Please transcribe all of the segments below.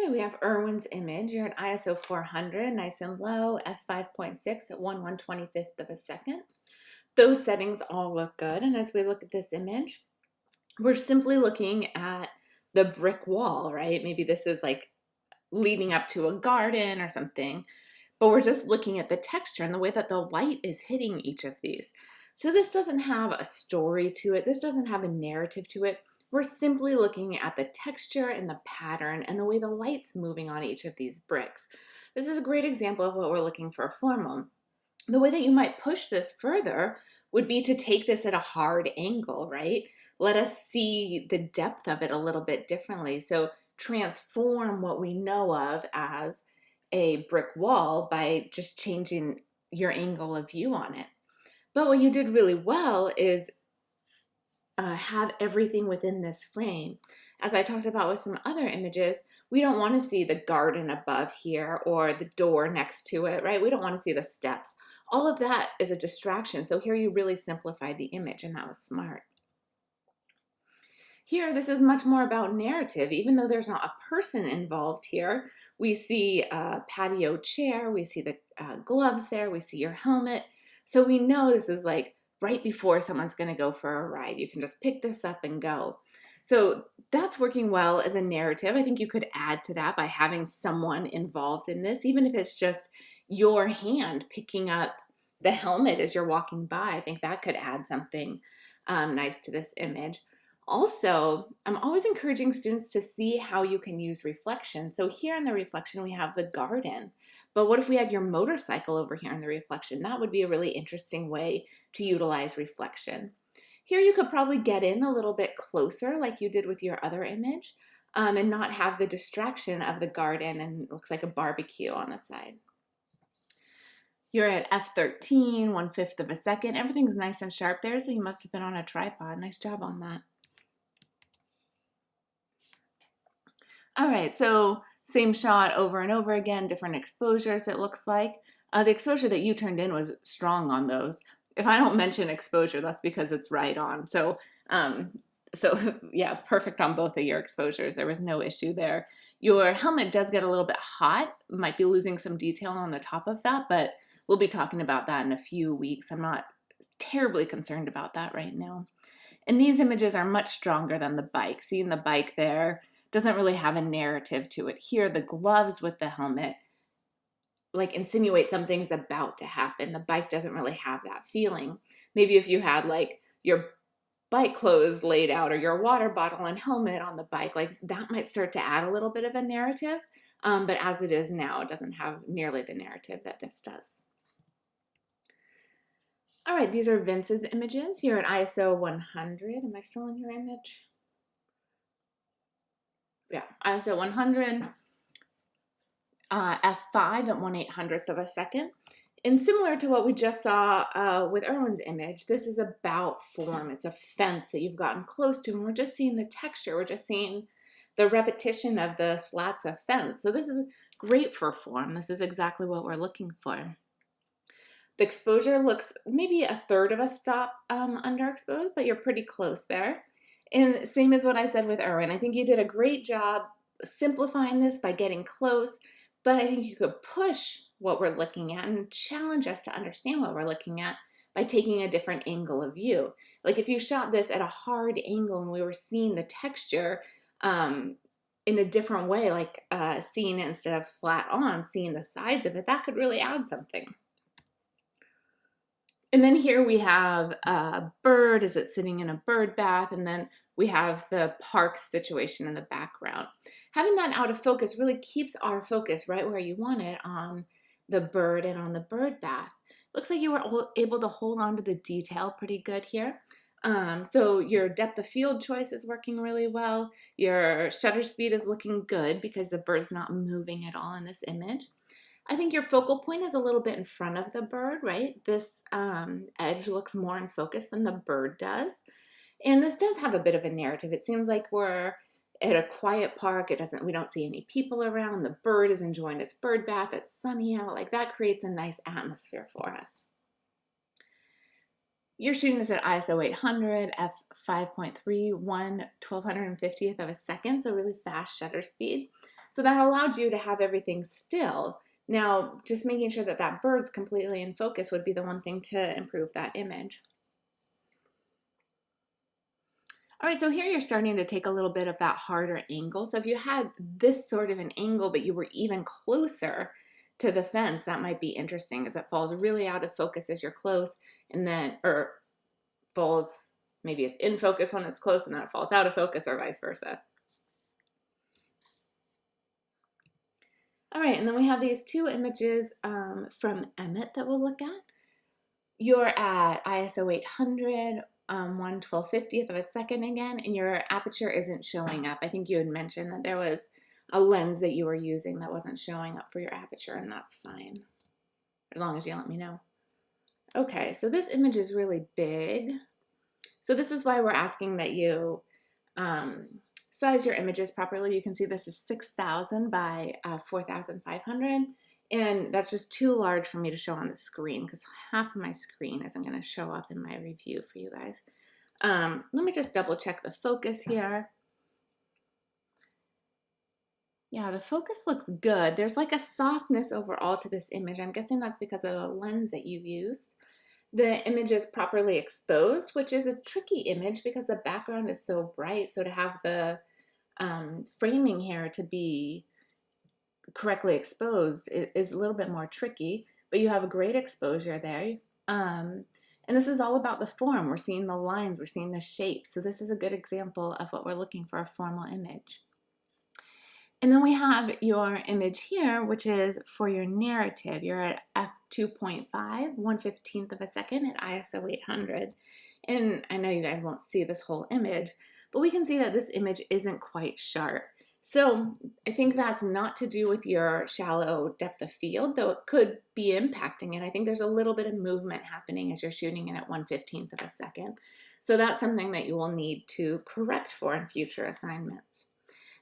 All right, we have Erwin's image. You're at ISO 400, nice and low, f5.6 at 1/125th of a second. Those settings all look good. And as we look at this image, we're simply looking at the brick wall, right? Maybe this is like leading up to a garden or something, but we're just looking at the texture and the way that the light is hitting each of these. So this doesn't have a story to it. This doesn't have a narrative to it. We're simply looking at the texture and the pattern and the way the light's moving on each of these bricks. This is a great example of what we're looking for formal. The way that you might push this further would be to take this at a hard angle, right? Let us see the depth of it a little bit differently. So transform what we know of as a brick wall by just changing your angle of view on it. But what you did really well is have everything within this frame. As I talked about with some other images, we don't want to see the garden above here or the door next to it, right? We don't want to see the steps. All of that is a distraction. So here you really simplified the image, and that was smart. Here, this is much more about narrative. Even though there's not a person involved here, we see a patio chair, we see the gloves there, we see your helmet. So we know this is like right before someone's going to go for a ride. You can just pick this up and go. So that's working well as a narrative. I think you could add to that by having someone involved in this, even if it's just your hand picking up the helmet as you're walking by. I think that could add something nice to this image. Also, I'm always encouraging students to see how you can use reflection. So here in the reflection, we have the garden. But what if we had your motorcycle over here in the reflection? That would be a really interesting way to utilize reflection. Here you could probably get in a little bit closer like you did with your other image and not have the distraction of the garden and it looks like a barbecue on the side. You're at f13, 1/5 of a second. Everything's nice and sharp there, so you must have been on a tripod. Nice job on that. All right, so same shot over and over again, different exposures it looks like. The exposure that you turned in was strong on those. If I don't mention exposure, that's because it's right on. So yeah, perfect on both of your exposures. There was no issue there. Your helmet does get a little bit hot. Might be losing some detail on the top of that, but we'll be talking about that in a few weeks. I'm not terribly concerned about that right now. And these images are much stronger than the bike. Seeing the bike there doesn't really have a narrative to it. Here, the gloves with the helmet like insinuate something's about to happen. The bike doesn't really have that feeling. Maybe if you had like your bike clothes laid out or your water bottle and helmet on the bike, like that might start to add a little bit of a narrative. But as it is now, it doesn't have nearly the narrative that this does. All right, these are Vince's images. You're at ISO 100. Am I still in your image? Yeah, ISO 100, f5 at 1/800th of a second. And similar to what we just saw with Erwin's image, this is about form. It's a fence that you've gotten close to, and we're just seeing the texture. We're just seeing the repetition of the slats of fence. So this is great for form. This is exactly what we're looking for. The exposure looks maybe a third of a stop underexposed, but you're pretty close there. And same as what I said with Erwin, I think you did a great job simplifying this by getting close, but I think you could push what we're looking at and challenge us to understand what we're looking at by taking a different angle of view. Like if you shot this at a hard angle and we were seeing the texture in a different way, like seeing it instead of flat on, seeing the sides of it, that could really add something. And then here we have a bird. Is it sitting in a bird bath? And then we have the park situation in the background. Having that out of focus really keeps our focus right where you want it on the bird and on the bird bath. Looks like you were able to hold on to the detail pretty good here. So your depth of field choice is working really well. Your shutter speed is looking good because the bird's not moving at all in this image. I think your focal point is a little bit in front of the bird, right? This edge looks more in focus than the bird does. And this does have a bit of a narrative. It seems like we're at a quiet park. We don't see any people around. The bird is enjoying its bird bath. It's sunny out. Like that creates a nice atmosphere for us. You're shooting this at ISO 800, f5.3, 1/1250th of a second, so really fast shutter speed. So that allowed you to have everything still. Now, just making sure that that bird's completely in focus would be the one thing to improve that image. All right, so here you're starting to take a little bit of that harder angle. So if you had this sort of an angle, but you were even closer to the fence, that might be interesting as it falls really out of focus as you're close, and then, or falls, maybe it's in focus when it's close and then it falls out of focus, or vice versa. All right, and then we have these two images from Emmit that we'll look at. You're at ISO 800, 1/1250th of a second again, and your aperture isn't showing up. I think you had mentioned that there was a lens that you were using that wasn't showing up for your aperture, and that's fine, as long as you let me know. Okay, so this image is really big. So this is why we're asking that you size your images properly. You can see this is 6,000 by 4,500. And that's just too large for me to show on the screen because half of my screen isn't going to show up in my review for you guys. Let me just double check the focus here. Yeah, the focus looks good. There's like a softness overall to this image. I'm guessing that's because of the lens that you used. The image is properly exposed, which is a tricky image because the background is so bright. So to have the framing here to be correctly exposed is a little bit more tricky, but you have a great exposure there. And this is all about the form. We're seeing the lines, we're seeing the shape. So this is a good example of what we're looking for, a formal image. And then we have your image here, which is for your narrative. You're at f2.5, 1/15th of a second at ISO 800. And I know you guys won't see this whole image, but we can see that this image isn't quite sharp. So I think that's not to do with your shallow depth of field, though it could be impacting it. I think there's a little bit of movement happening as you're shooting it at 1/15th of a second. So that's something that you will need to correct for in future assignments.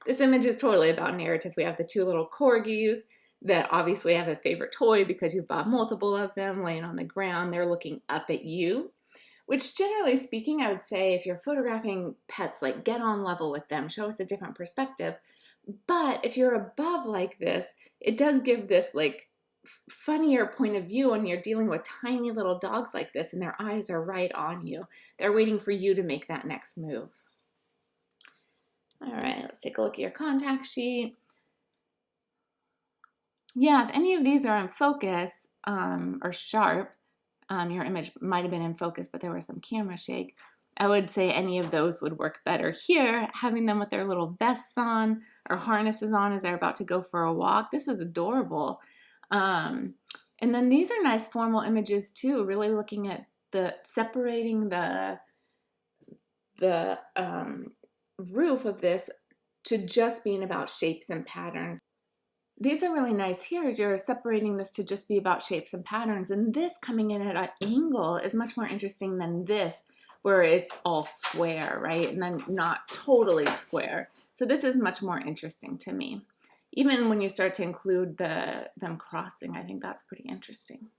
This image is totally about narrative. We have the two little corgis that obviously have a favorite toy because you've bought multiple of them laying on the ground. They're looking up at you, which generally speaking, I would say if you're photographing pets, like get on level with them, show us a different perspective. But if you're above like this, it does give this like funnier point of view when you're dealing with tiny little dogs like this and their eyes are right on you. They're waiting for you to make that next move. All right, let's take a look at your contact sheet. Yeah, if any of these are in focus or sharp, your image might have been in focus, but there was some camera shake. I would say any of those would work better. Here, having them with their little vests on or harnesses on as they're about to go for a walk. This is adorable. And then these are nice formal images too, really looking at the separating the roof of this to just being about shapes and patterns. These are really nice here as you're separating this to just be about shapes and patterns, and this coming in at an angle is much more interesting than this where it's all square, right? And then not totally square. So this is much more interesting to me. Even when you start to include them crossing, I think that's pretty interesting.